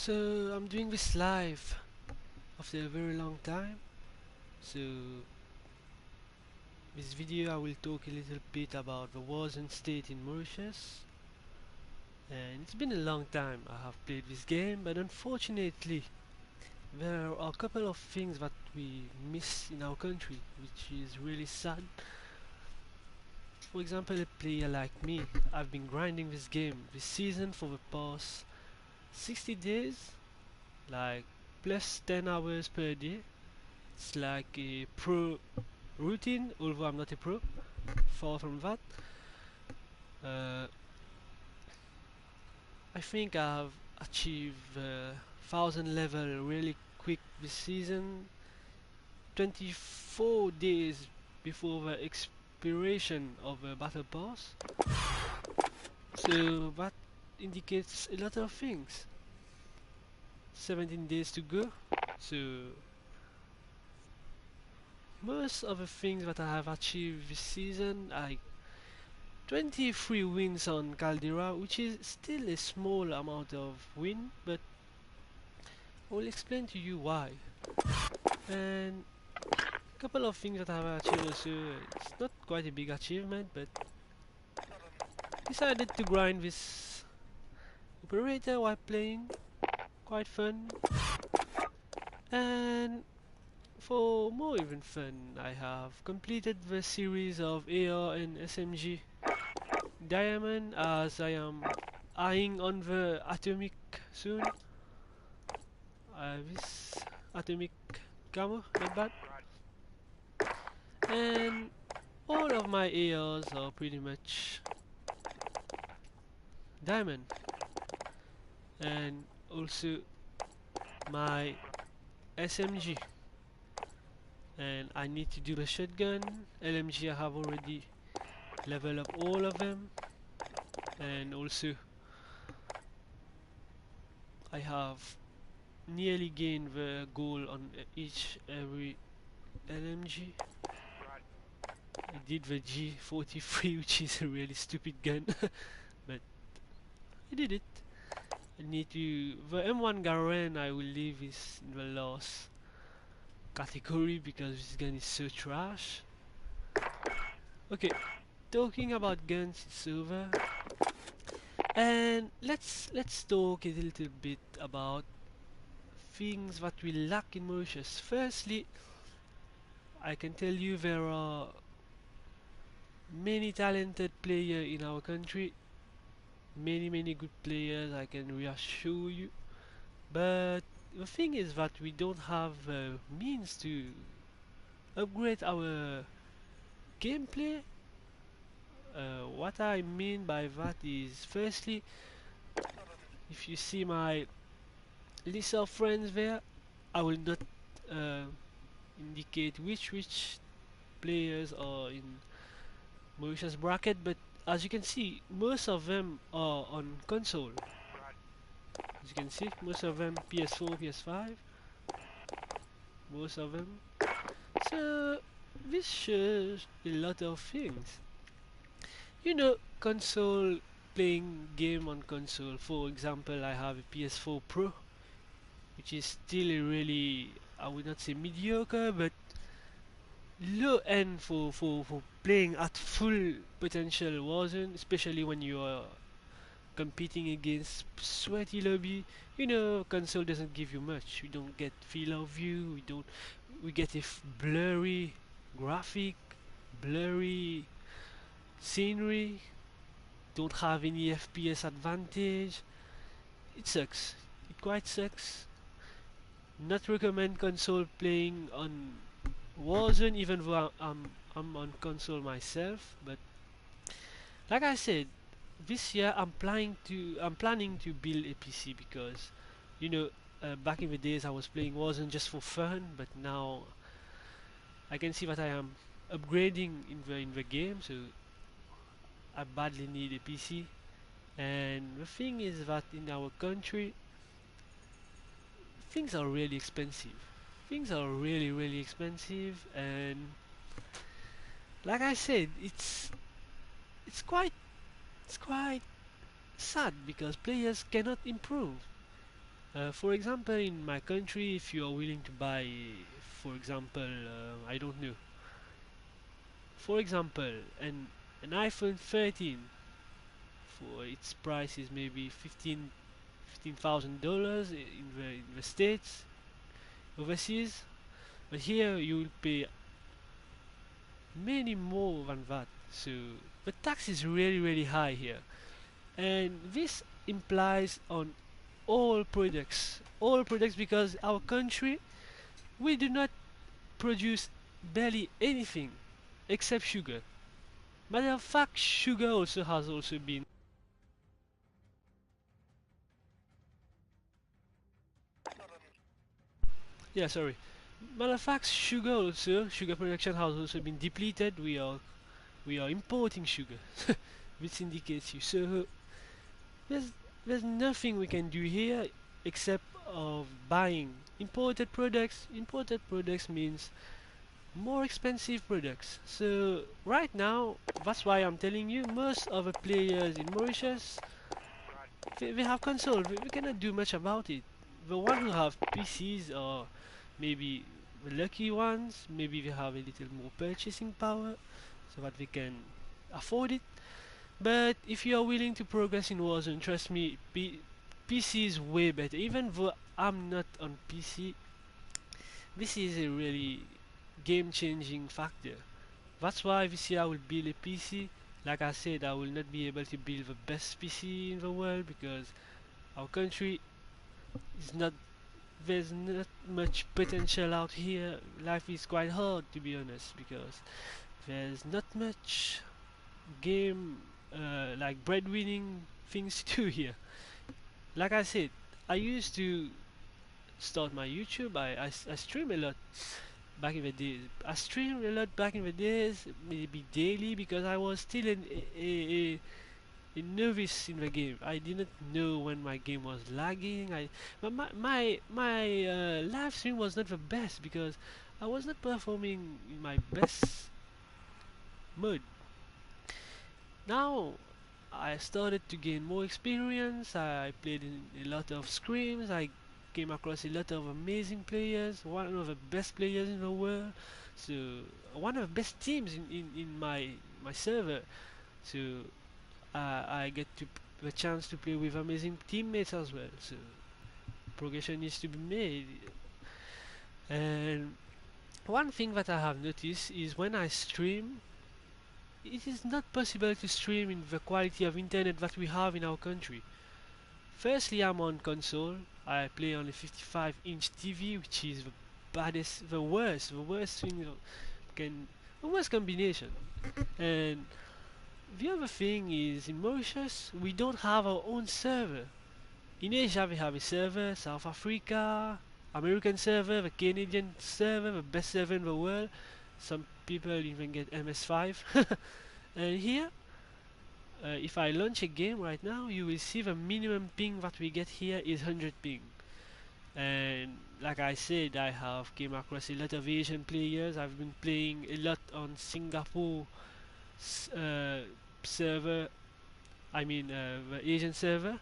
So I'm doing this live after a very long time. So this video I will talk a little bit about the Warzone state in Mauritius. And it's been a long time I have played this game, but unfortunately there are a couple of things that we miss in our country, which is really sad. For example, a player like me, I've been grinding this game this season for the past 60 days, like plus 10 hours per day. It's like a pro routine, although I'm not a pro, far from that. I think I've achieved 1000 level really quick this season, 24 days before the expiration of the battle pass. So that indicates a lot of things. 17 days to go. So most of the things that I have achieved this season, 23 wins on Caldera, which is still a small amount of win, but I will explain to you why. And a couple of things that I have achieved also, it's not quite a big achievement, but decided to grind this operator while playing, quite fun. And for more even fun, I have completed the series of AR and SMG Diamond, as I am eyeing on the Atomic soon. This Atomic camo, not bad. And all of my ARs are pretty much Diamond. And also my SMG. And I need to do the shotgun. LMG I have already leveled up all of them. And also I have nearly gained the goal on every LMG. I did the G43, which is a really stupid gun, but I did it. I need to... the M1 Garen I will leave is in the last category because this gun is so trash. Okay, talking about guns, it's over. And let's talk a little bit about things that we lack in Mauritius. Firstly, I can tell you there are many talented players in our country, many good players, I can reassure you, but the thing is that we don't have means to upgrade our gameplay. What I mean by that is, firstly, if you see my list of friends there, I will not uh, indicate which players are in Mauritius bracket, but as you can see, most of them are on console. As you can see, most of them PS4, PS5, most of them. So this shows a lot of things. You know, console, playing game on console. For example, I have a PS4 Pro, which is still a really, I would not say mediocre, but low end for playing at full potential Warzone, especially when you are competing against sweaty lobby. You know, console doesn't give you much. We don't get field of view. We get a blurry graphic, blurry scenery. Don't have any FPS advantage. It sucks. It quite sucks. Not recommend console playing on Warzone, even though I'm on console myself. But like I said, this year I'm planning to build a PC because, you know, back in the days I was playing Warzone just for fun, but now I can see that I am upgrading in the game, so I badly need a PC. And the thing is that in our country, things are really expensive. Things are really expensive, and like I said, it's quite sad because players cannot improve. For example, in my country, if you are willing to buy, for example, I don't know, for example, an iPhone 13 for its price is maybe $15,000 in the States, overseas, but here you will pay many more than that. So the tax is really high here, and this implies on all products, because our country, we do not produce barely anything except sugar. Matter of fact, sugar also has also been, yeah, sorry. Matter of fact, sugar production has also been depleted. We are importing sugar, which indicates you. So there's there's nothing we can do here except of buying imported products. Imported products means more expensive products. So right now, that's why I'm telling you, most of the players in Mauritius, they have console. We cannot do much about it. The one who have PCs, or maybe the lucky ones, maybe they have a little more purchasing power, so that they can afford it. But if you are willing to progress in Warzone, trust me, PC is way better. Even though I'm not on PC, this is a really game-changing factor. That's why this year I will build a PC. Like I said, I will not be able to build the best PC in the world because our country is not, there's not much potential out here. Life is quite hard, to be honest, because there's not much game like breadwinning things to do here. Like I said, I used to start my YouTube. I stream a lot back in the days. I streamed a lot back in the days, maybe daily, because I was still a novice in the game. I didn't know when my game was lagging. But my live stream was not the best because I was not performing in my best mode. Now I started to gain more experience. I played in a lot of scrims. I came across a lot of amazing players, one of the best players in the world. So one of the best teams in my server. So I get the chance to play with amazing teammates as well. So progression needs to be made. And one thing that I have noticed is when I stream, it is not possible to stream in the quality of internet that we have in our country. Firstly, I'm on console. I play on a 55-inch TV, which is the baddest, the worst thing can, the worst combination. And the other thing is, in Mauritius, we don't have our own server. In Asia, we have a server, South Africa, American server, the Canadian server, the best server in the world. Some people even get MS5. And here, if I launch a game right now, you will see the minimum ping that we get here is 100 ping. And like I said, I have came across a lot of Asian players. I've been playing a lot on Singapore uh, server. I mean the Asian server.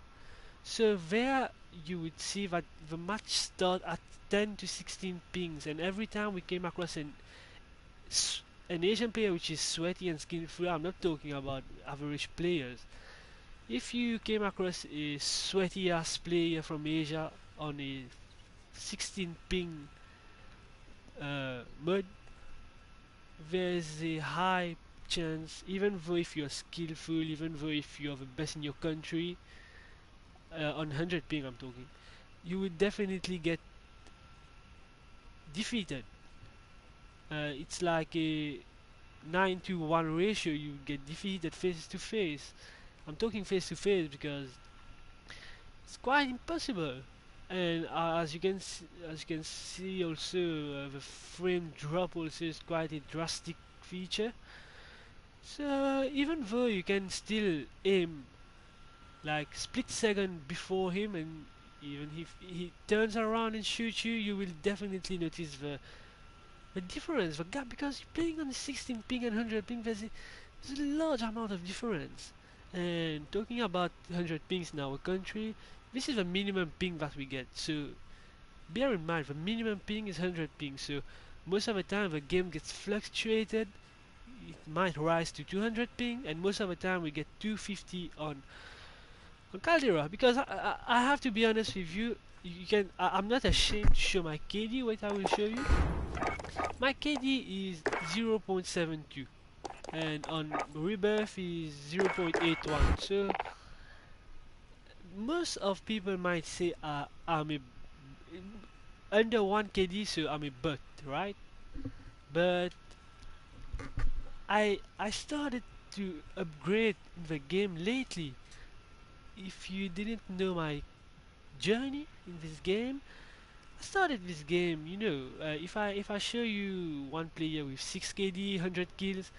So there you would see that the match start at 10 to 16 pings, and every time we came across an Asian player which is sweaty and skillful, I'm not talking about average players. If you came across a sweaty ass player from Asia on a 16 ping mode, there's a high chance, even though if you're skillful, even though if you're the best in your country, on 100 ping I'm talking, you would definitely get defeated. It's like a 9 to 1 ratio. You get defeated face to face. I'm talking face to face because it's quite impossible. And as you can see also, the frame drop also is quite a drastic feature. So even though you can still aim like split second before him, and even if he turns around and shoots you, you will definitely notice the difference, the gap, because you're playing on the 16 ping and 100 ping, there's a large amount of difference. And talking about 100 pings in our country, this is the minimum ping that we get. So bear in mind the minimum ping is 100 ping. So most of the time the game gets fluctuated. It might rise to 200 ping, and most of the time we get 250 on Caldera. Because I have to be honest with you. You can. I'm not ashamed to show my KD. Wait, I will show you. My KD is 0.72, and on Rebirth is 0.81. So most of people might say I'm a under 1 KD, so I'm a bot, right? But I started to upgrade the game lately. If you didn't know my journey in this game, I started this game. If I show you one player with 6 KD, 100 kills,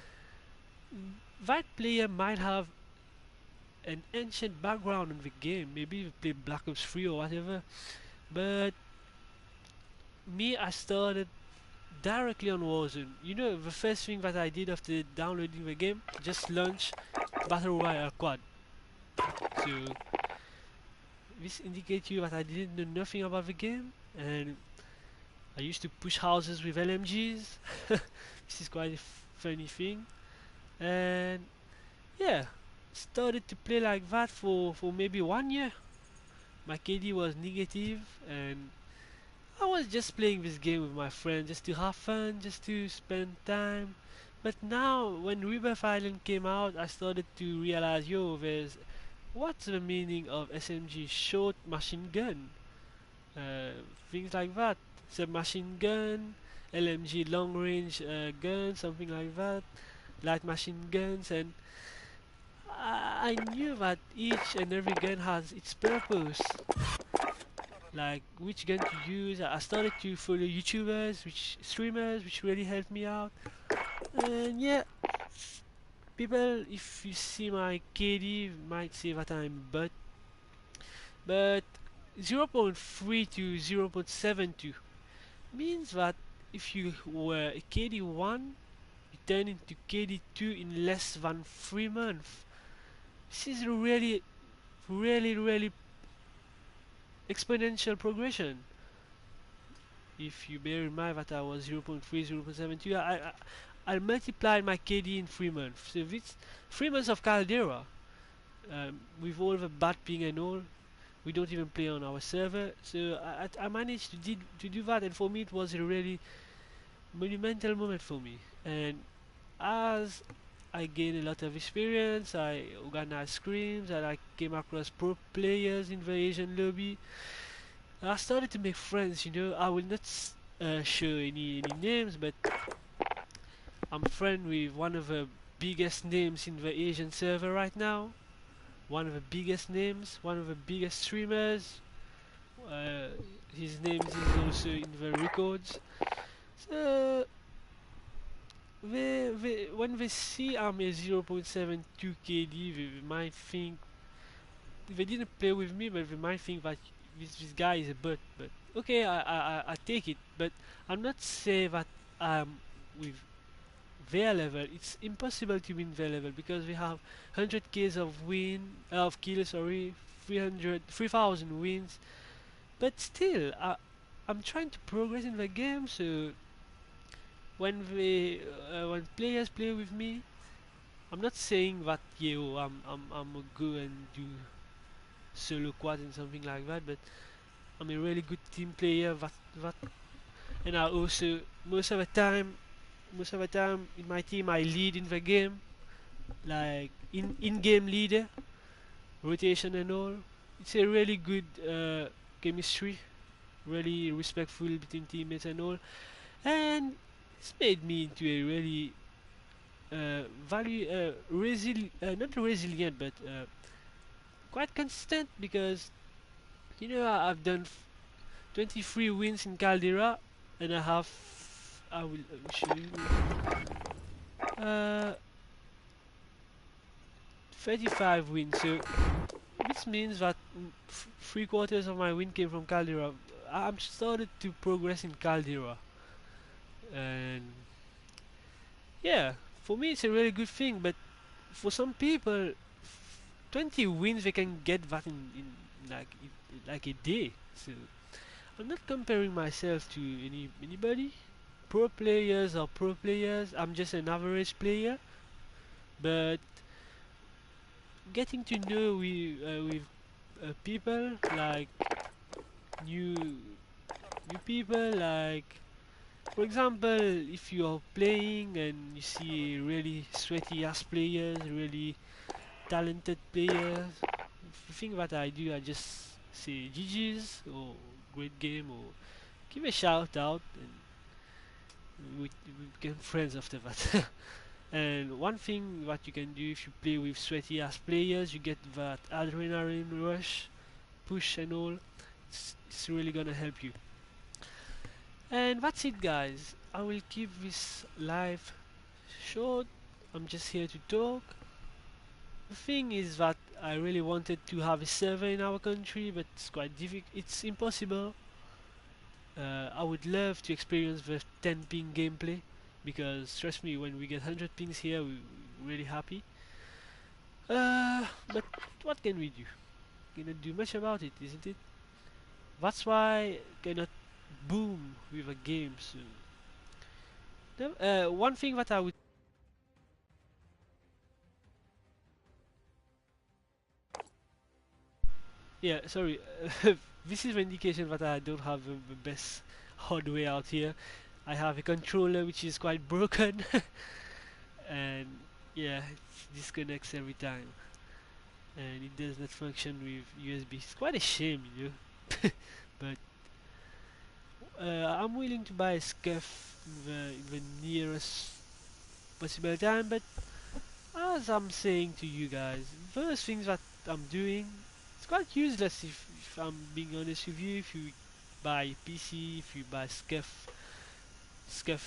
that player might have an ancient background in the game. Maybe you play Black Ops 3 or whatever. But me, I started directly on Warzone. The first thing that I did after downloading the game, just launch Battle Royale Quad. So this indicates you that I didn't know nothing about the game, and I used to push houses with LMGs. This is quite a funny thing, and yeah, started to play like that for maybe 1 year. My KD was negative, and I was just playing this game with my friends just to have fun, just to spend time. But now, when Rebirth Island came out, I started to realize, yo, what's the meaning of SMG short machine gun? Things like that. Submachine gun, LMG long range gun, something like that. Light machine guns, and I knew that each and every gun has its purpose. Like which gun to use. I started to follow YouTubers, which streamers, which really helped me out. And yeah, people, if you see my KD, might say that I'm but 0.3 to 0.72 means that if you were a KD1, you turn into KD2 in less than 3 months. This is really, really, really exponential progression. If you bear in mind that I was 0.3, 0.72, I multiplied my KD in 3 months. So it's 3 months of Caldera. With all the bad ping and all, we don't even play on our server. So I managed to do that, and for me it was a really monumental moment for me. And as I gained a lot of experience, I organized scrims, and I came across pro players in the Asian lobby. I started to make friends. I will not show any names, but I'm friend with one of the biggest names in the Asian server right now. One of the biggest names, one of the biggest streamers. Uh, his name is also in the records. So when they see I'm a 0.72 KD, they might think they didn't play with me, but they might think that this guy is a bot. But okay, I take it. But I'm not saying that I'm with their level. It's impossible to win their level because we have 100 kills of kills, sorry, 3,000 wins. But still, I'm trying to progress in the game. So when players play with me, I'm not saying that yo I'm a go and do solo quad and something like that, but I'm a really good team player. That and I also most of the time in my team I lead in the game, like in-game leader, rotation and all. It's a really good chemistry, really respectful between teammates and all, and it's made me into a really not resilient, but quite consistent because I've done 23 wins in Caldera, and I will show you uh, 35 wins. So this means that 3/4 of my win came from Caldera. I'm started to progress in Caldera, and yeah, for me it's a really good thing. But for some people, 20 wins they can get that in like a day. So I'm not comparing myself to anybody. Pro players are pro players. I'm just an average player, but getting to know with people like new new people, like for example, if you are playing and you see really sweaty ass players, really talented players, the thing that I do, I just say GG's or great game or give a shout out, and we become friends after that. And one thing that you can do if you play with sweaty ass players, you get that adrenaline rush, push and all. It's really gonna help you. And that's it, guys. I will keep this live short. I'm just here to talk. The thing is that I really wanted to have a server in our country, but it's quite difficult. It's impossible. I would love to experience the 10 ping gameplay, because trust me, when we get 100 pings here, we're really happy. But what can we do? Cannot do much about it, isn't it? That's why cannot boom with a game soon. One thing that I would, yeah, sorry, this is an indication that I don't have the best hardware out here. I have a controller which is quite broken, and yeah, it disconnects every time, and it does not function with USB. It's quite a shame, you know. But I'm willing to buy a scuff in the nearest possible time. But as I'm saying to you guys, those things that I'm doing, it's quite useless if I'm being honest with you. If you buy PC, if you buy scuff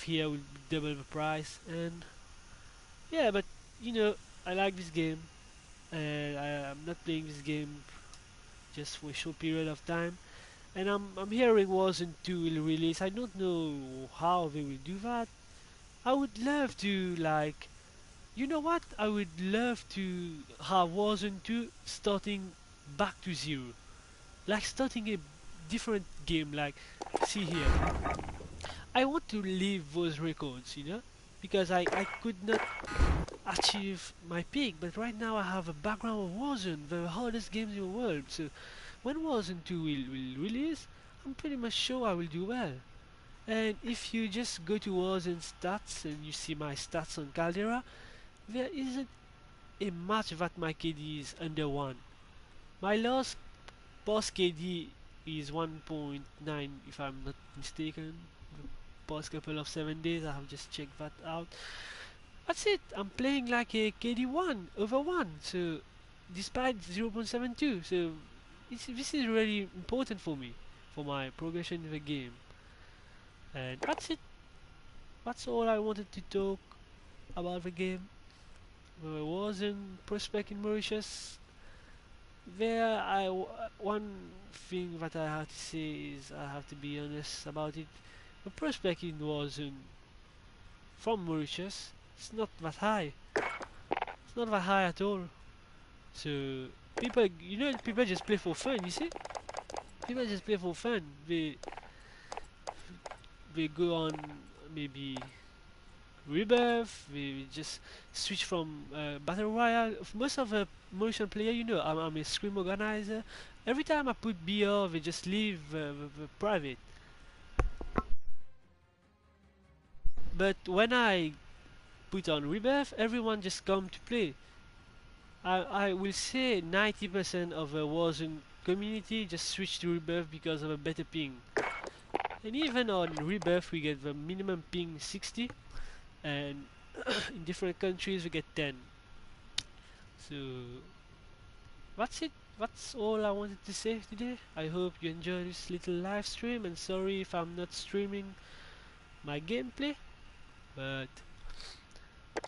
here will be double the price. And yeah, but you know, I like this game, and I'm not playing this game just for a short period of time. And I'm hearing Warzone 2 will release. I don't know how they will do that. I would love to, like, you know what? I would love to have Warzone 2 starting back to zero. Like starting a different game, like, see here. I want to leave those records, you know? Because I could not achieve my peak, but right now I have a background of Warzone, the hardest games in the world. So when Warzone 2 will release, I'm pretty much sure I will do well. And if you just go to Warzone stats and you see my stats on Caldera, there isn't a match that my KD is under 1. My last past KD is 1.9 if I'm not mistaken. The past couple of 7 days I have just checked that out. That's it. I'm playing like a KD1 over 1. So despite 0.72. So this is really important for me, for my progression in the game. And that's it. That's all I wanted to talk about the game. There was in prospect in Mauritius. One thing that I have to say is I have to be honest about it. The prospecting was in from Mauritius. It's not that high. It's not that high at all. So people, you know, people just play for fun. You see, people just play for fun. They go on maybe rebirth. We just switch from battle royale. Most of the motion player, you know, I'm a scrim organizer. Every time I put BR, they just leave the private. But when I put on rebirth, everyone just come to play. I will say 90% of the Warzone community just switch to rebirth because of a better ping. And even on rebirth, we get the minimum ping 60, and in different countries we get 10. So that's it. That's all I wanted to say today. I hope you enjoyed this little live stream, and sorry if I'm not streaming my gameplay, but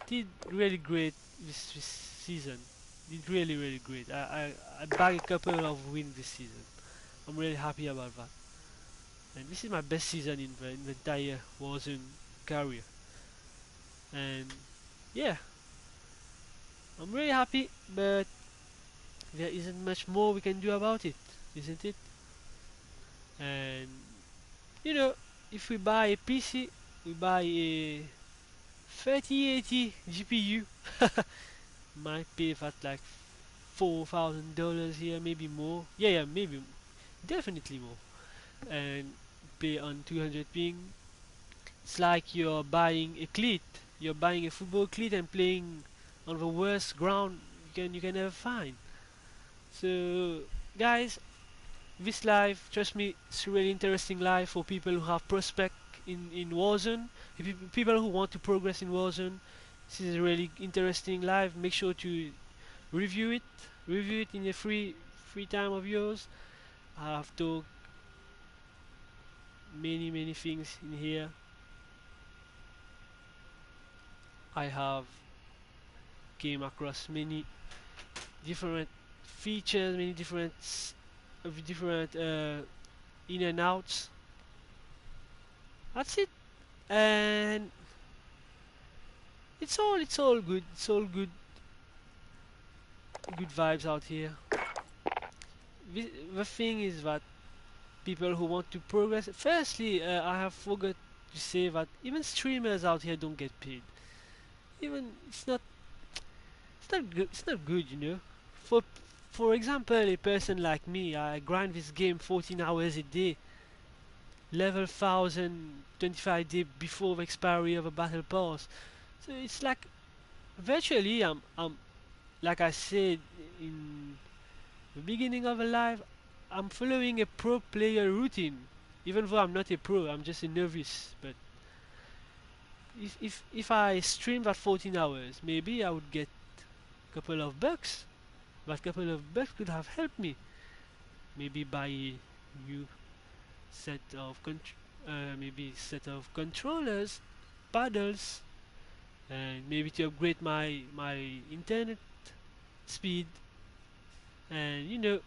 did really great this season. Did really great. I bagged a couple of wins this season. I'm really happy about that. And this is my best season in the entire Warzone career. And yeah, I'm really happy, but there isn't much more we can do about it, isn't it? And you know, if we buy a PC, we buy a 3080 GPU, might pay that like $4,000 here, maybe more. Yeah, maybe, definitely more. And play on 200 ping. It's like you're buying a cleat. You're buying a football cleat and playing on the worst ground you can ever find. So, guys, this live, trust me, it's a really interesting live for people who have prospect in Warzone. People who want to progress in Warzone. This is a really interesting live. Make sure to review it. Review it in a free time of yours. I have talked many things in here. I have came across many different features, many different in and outs. That's it, and it's all good. It's all good vibes out here. The thing is that people who want to progress. Firstly, I have forgot to say that even streamers out here don't get paid. Even it's not good. It's not good, you know. For for example, a person like me, I grind this game 14 hours a day, level 1000, 25 days before the expiry of a battle pass. So it's like virtually I'm like I said in the beginning of a live, I'm following a pro player routine. Even though I'm not a pro, I'm just a novice. But if I stream that 14 hours, maybe I would get a couple of bucks. That couple of bucks could have helped me. Maybe buy a new set of maybe set of controllers, paddles, and maybe to upgrade my internet speed. And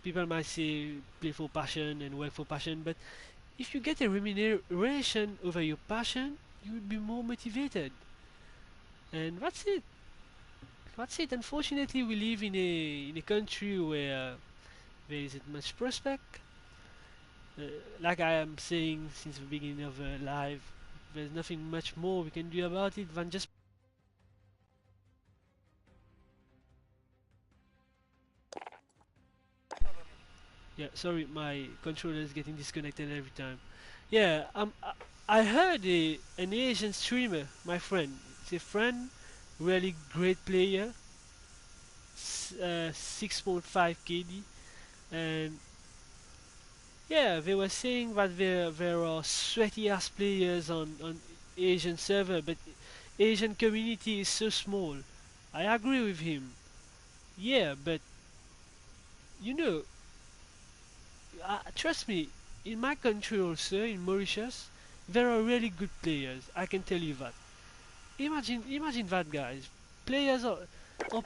people might say play for passion and work for passion, but if you get a remuneration over your passion, you will be more motivated. And that's it. That's it. Unfortunately, we live in a country where there isn't much prospect. Uh, like I am saying since the beginning of live, there's nothing much more we can do about it than just. Yeah, sorry, my controller is getting disconnected every time. Yeah, I heard an Asian streamer, my friend. It's a friend, really great player, 6.5 KD, and yeah, they were saying that there are sweaty ass players on Asian server, but Asian community is so small. I agree with him. Yeah, but you know, trust me, in my country also, in Mauritius, there are really good players. I can tell you that. Imagine that, guys. Players are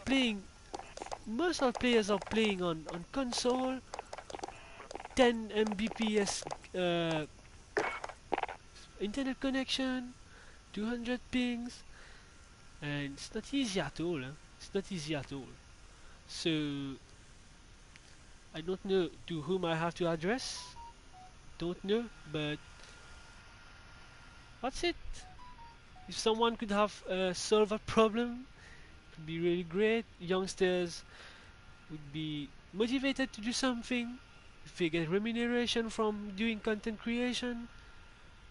playing. Most of players are playing on console, 10 Mbps internet connection, 200 pings, and it's not easy at all. Huh? It's not easy at all. So I don't know to whom I have to address. Don't know, but that's it. If someone could have solved a problem, it would be really great. Youngsters would be motivated to do something. If they get remuneration from doing content creation,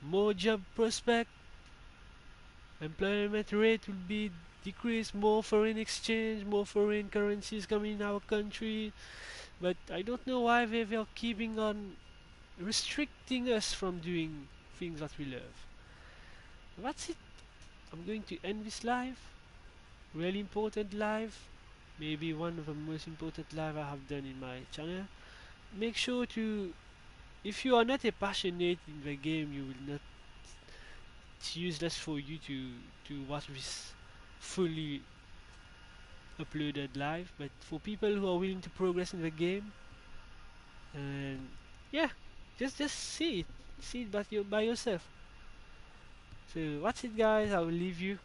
more job prospect, employment rate will be decreased, more foreign exchange, more foreign currencies coming in our country. But I don't know why they are keeping on restricting us from doing things that we love. That's it. I'm going to end this live. Really important live. Maybe one of the most important live I have done in my channel. Make sure to, if you are not a passionate in the game, you will not. It's useless for you to watch this fully uploaded live. But for people who are willing to progress in the game, and yeah, just see it by yourself. So that's it, guys. I will leave you.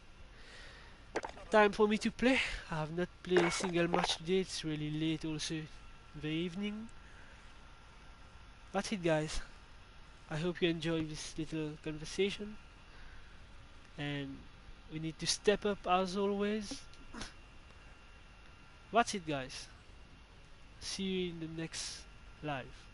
time for me to play. I have not played a single match today. It's really late also in the evening. That's it, guys. I hope you enjoy this little conversation, and we need to step up as always. That's it, guys. See you in the next live.